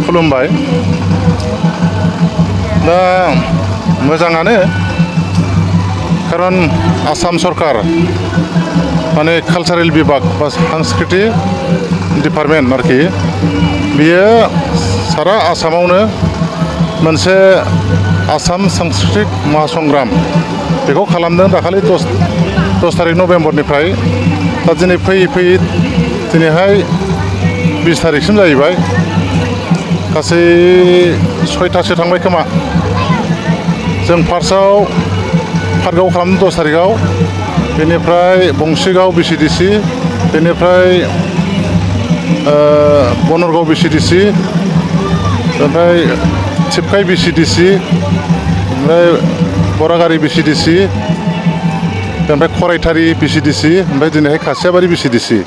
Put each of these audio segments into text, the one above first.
खुलुमबाय दा मोजाङानो खारन आसाम सरकार माने कालचारेल बिभाग बा सांस्कृति डिपार्टमेन्ट आरोखि बियो सारा आसामावनो मोनसे आसाम सांस्कृतिक महासंग्राम बेखौ खालामदों दाखालि 10 तारिख नभेम्बरनिफ्राय दा दिनै फैयै फैयै दिनैहाय 20 तारिखसिम जाहैबाय गासै 6थासो थांबाय खोमा जों फार्स्टआव पार्कआव खालामदों 10 तारिखआव बेनिफ्राय बंसिगाव बिसिडिसि बेनिफ्राय बनरगाव बिसिडिसि ओमफ्राय थिपकाइ बिसिडिसि ओमफ्राय बरागारि बिसिडिसि ओमफ्राय खरायथारि बिसिडिसि ओमफ्राय दिनैहाय खासियाबारि बिसिडिसि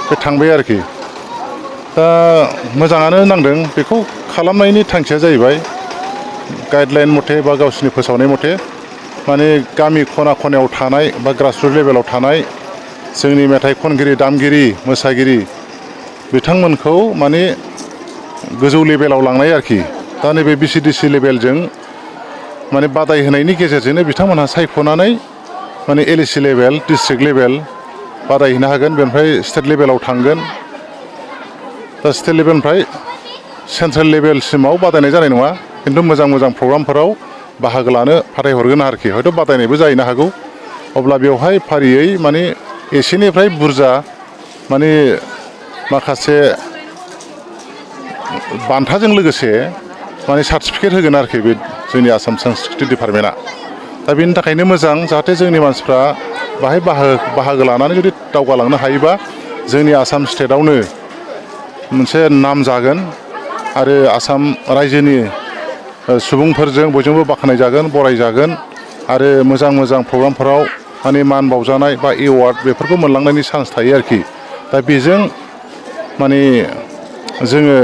बे थांबाय आरोखि दा मोजाङानो नांदों बेखौ खालामनायनि थांखिया जाहैबाय गाइडलाइन मथे बा गावसिनि फोसावनाय मथे माने गामि खना खनायाव थानाय बा ग्रासरुट लेभेलाव थानाय जोंनि मेथाइ खनगिरि दामगिरि मोसागिरि बिथांमोनखौ माने गोजौ लेभेलाव लांनाय आरोखि दा नैबे बिसिडिसि लेभेलजों माने बादाय होनायनि गेजेरजोंनो बिथांमोनहा सायख'नानै माने एलएसि लेभेल डिस्ट्रिक्ट लेभेल बादायहैनो हागोन बेनिफ्राय स्टेट लेभेलाव थांगोन दा स्टेट लेभेलनिफ्राय सेन्ट्रेल लेभेलसिमाव बादायनाय जानाय नङा खिन्थु मोजां मोजां प्रग्रामफोराव बाहागो लानो फाथायहरगोन आरोखि हयथ' बादायनायबो जाहैनो हागौ अब्ला बेवहाय फारियै माने एसेनिफ्राय बुरजा माने माखासे बान्थाजों लोगोसे माने सार्टिफिकेट होगोन आरोखि बे जोंनि आसाम सांस्कृतिक डिपार्टमेन्टआ दा बेनि थाखायनो मोजां जाहाथे जोंनि मानसिफ्रा बाहाय बाहागो लानानै जुदि दावगालांनो हायोबा जोंनि आसाम स्टेटआवनो मोनसे नाम जागोन आरो आसाम रायजोनि सुबुंफोरजों बयजोंबो बाख्नाय जागोन बराय जागोन आरो मोजां मोजां प्रग्रामफोराव माने मान बावजानाय बा एवार्ड बेफोरखौ मोनलांनायनि चान्स थायो आरोखि दा बेजों माने जोङो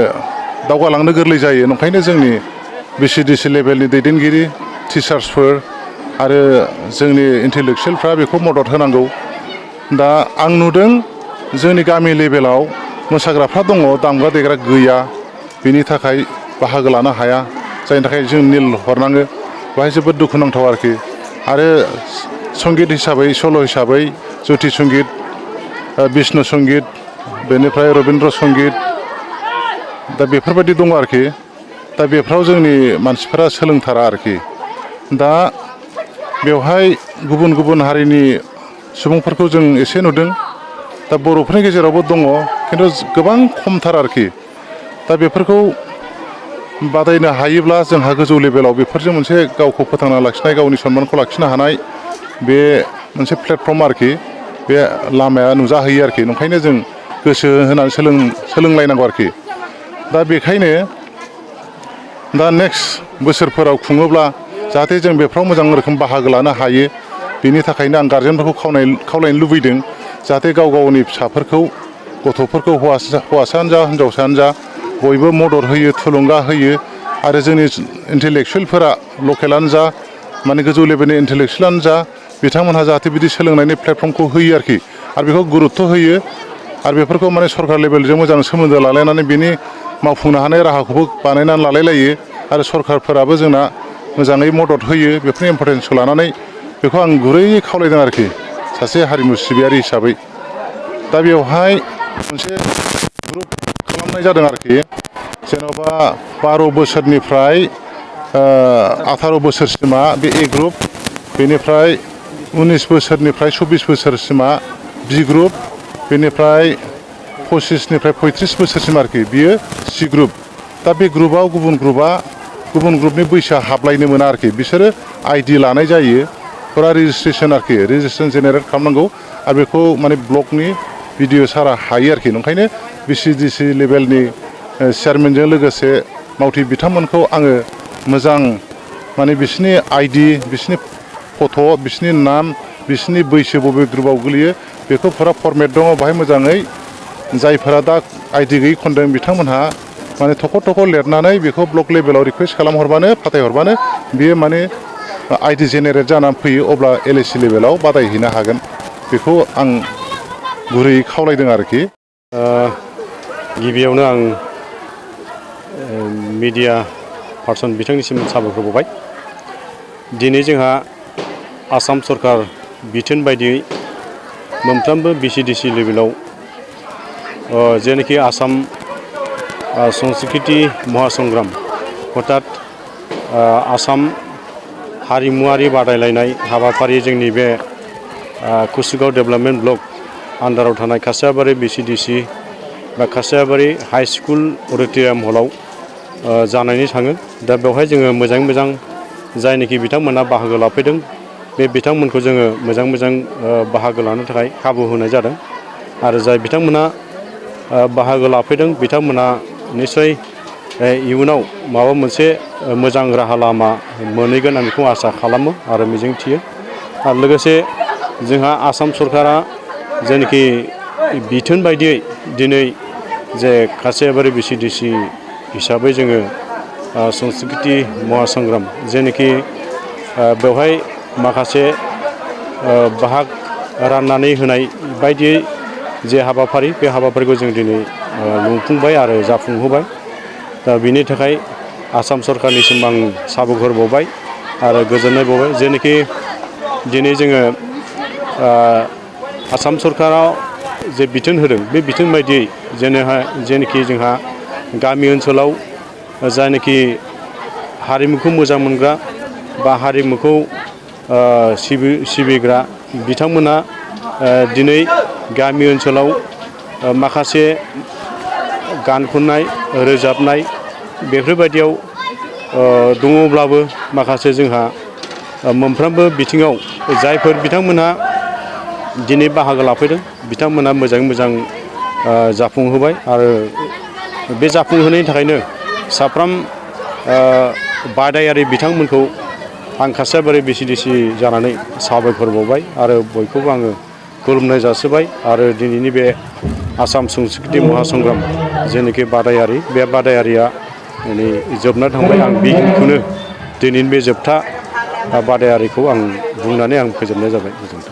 दावगालांनो गोरलै जायो ओंखायनो जोंनि बिसिडिसि लेभेलनि दैदेनगिरि टिचार्सफोर आरो जोंनि इन्टेलेक्सुयेलफ्रा बेखौ मदद होनांगौ दा आं नुदों जोंनि गामि लेभेलाव मोसाग्राफ्रा दङ दामग्रा देग्रा गैया बेनि थाखाय बाहागो लानो हाया जायनि थाखाय जों निल हरनाङो बेहाय जोबोद दुखुनांथाव आरोखि आरो संगित हिसाबै सल' हिसाबै ज्योति संगित बिष्णु संगित बेनिफ्राय रबीन्द्र संगित दा बेफोरबायदि दङ आरोखि दा बेफ्राव जोंनि मानसिफोरा सोलोंथारा आरोखि दा बेवहाय गुबुन गुबुन हारिनि सुबुंफोरखौ जों एसे नुदों दा बर'फोरनि गेजेरावबो दङ खिन्थु गोबां खमथार आरोखि दा बेफोरखौ बादायनो हायोब्ला जोंहा गोजौ लेभेलाव बेफोरजों मोनसे गावखौ फोथांना लाखिनाय गावनि सन्मानखौ लाखिनो हानाय बे मोनसे प्लेटफर्म आरोखि बे लामाया नुजाहैयो आरोखि ओंखायनो जों गोसो होनानै सोलोंलायनांगौ आरोखि दा बेखायनो दा नेक्स्ट बोसोरफोराव खुङोब्ला जाहाथे जों बेफ्राव मोजां रोखोम बाहागो लानो हायो बेनि थाखायनो आं गार्जेनफोरखौ खावलायनो लुबैदों जाहाथे गाव गावनि फिसाफोरखौ गथ'फोरखौ हौवासायानो जा हिनजावसायानो जा बयबो मदद होयो थुलुंगा होयो आरो जोंनि इन्टेलेक्सुयेलफोरा लकेलानो जा माने गोजौ लेभेलनि इन्टेलेक्सुयेलानो जा बिथांमोनहा जाहाथे बिदि सोलोंनायनि प्लेटफर्मखौ होयो आरोखि आरो बेखौ गुरुत्थ' होयो आरो बेफोरखौ माने सरकार लेभेलजों मोजां सोमोन्दो लालायनानै बिनि मावफुंनो हानाय राहाखौबो बानायनानै लालायलायो आरो सरकारफोराबो जोंना मोजाङै मदद होयो बेफोरनि इम्परटेन्सखौ लानानै बेखौ आं गुरैयै खावलायदों आरोखि सासे हारिमु सिबियारि हिसाबै दा बेवहाय मोनसे ग्रुप खालामनाय जादों आरोखि जेन'बा 12 बोसोरनिफ्राय 18 बोसोरसिमा बे ए ग्रुप बेनिफ्राय 19 बोसोरनिफ्राय 24 बोसोरसिमा बि ग्रुप बेनिफ्राय 25निफ्राय 35 बोसोरसिम आरोखि बियो सि ग्रुप दा बे ग्रुपआव गुबुन ग्रुपनि बैसोआ हाबलायनो मोना आरोखि बिसोरो आइडि लानाय जायो फुरा रेजिस्ट्रेसन आरोखि रेजिस्ट्रेसन जेनेरेट खालामनांगौ आरो बेखौ माने ब्लकनि भिडिअ सारा हायो आरोखि ओंखायनो बिसिडिसि लेभेलनि चेयारमेनजों लोगोसे मावथि बिथांमोनखौ आङो मोजां माने बिसिनि आइडि बिसिनि फट' बिसिनि नाम बिसिनि बैसो बबे ग्रुपआव गोलैयो बेखौ फुरा फरमेट दङ बाहाय मोजाङै जायफोरा दा आइडि गैयै खनदों बिथांमोनहा माने थख' लिरनानै बेखौ ब्लक लेभेलाव रिकुवेस्ट खालामहरबानो फाथायहरबानो बियो माने आइडि जेनेरेट जानानै फैयो अब्ला एलएसि लेभेलाव बादायहैनो हागोन बेखौ आं गुरैयै खावलायदों आरोखि गिबियावनो आं मिडिया पार्सन बिथांनिसिम साबायखर बावबाय। दिनै जोंहा आसाम सरकार बिथोन बायदियै मोनफ्रोमबो BCDC लेभेलाव जेनाखि आसाम संस्कृति महासंग्राम अर्थात आसाम हारिमुआरि बादायलायनाय हाबाफारि जोंनि बे कुसिगाव डेभेलपमेन्ट ब्लक आन्दाराव थानाय खासियाबारि BCDC बा खासियाबारि हाई स्कुल अडिट'रियाम हलाव जानायनि थाङो। दा बेवहाय जोङो मोजां जायनोखि बिथांमोना बाहागो लाफैदों बे बिथांमोनखौ जोङो मोजां बाहागो लानो थाखाय खाबु होनाय जादों आरो जाय बिथांमोना बाहागो लाफैदों बिथांमोना निस्सय इयुनाव माबा मोनसे मोजां राहा लामा मोनहैगोन आं बेखौ आसा खालामो आरो मिजिंथियो। आरो लोगोसे जोंहा आसाम सरकारा जेनाखि बिथोन बायदियै दिनै जे खासियाबारि BCDC हिसाबै जोङो संस्कृति महासंग्राम जेनाखि बेवहाय माखासे बाहाग राननानै होनाय बायदियै जे हाबाफारि बे हाबाफारिखौ जों दिनै लुफुंबाय आरो जाफुंहोबाय। दा बिनि थाखाय आसाम सरकारनिसिम आं साबायखर बावबाय आरो गोजोननाय बावबाय। जेनाखि दिनै जोङो आसाम सरकाराव जे बिथोन होदों बे बिथोन बायदियै जेनाखि जोंहा गामि ओनसोलाव जायनाखि हारिमुखौ मोजां मोनग्रा बा हारिमुखौ सिबिग्रा बिथांमोना दिनै गामि ओनसोलाव माखासे गान खननाय रोजाबनाय बेफोरबायदियाव दङब्लाबो माखासे जोंहा मोनफ्रोमबो बिथिङाव जायफोर बिथांमोनहा दिनै बाहागो लाफैदों बिथांमोना मोजां जाफुंहोबाय आरो बे जाफुंहोनायनि थाखायनो साफ्रोम बादायारि बिथांमोनखौ आं खासियाबारि BCDC जानानै साबायखर बावबाय आरो बयखौबो आङो खुलुमनाय जासिबाय आरो दिनैनि बे आसाम संस्कृति महासंग्राम जेनाखि बादायारि बे बादायारिया माने जोबना थांबाय। आं बेखौनो दिनैनि बे जोबथा बादायारिखौ आं बुंनानै आं फोजोबनाय जाबाय। गोजोन्थों।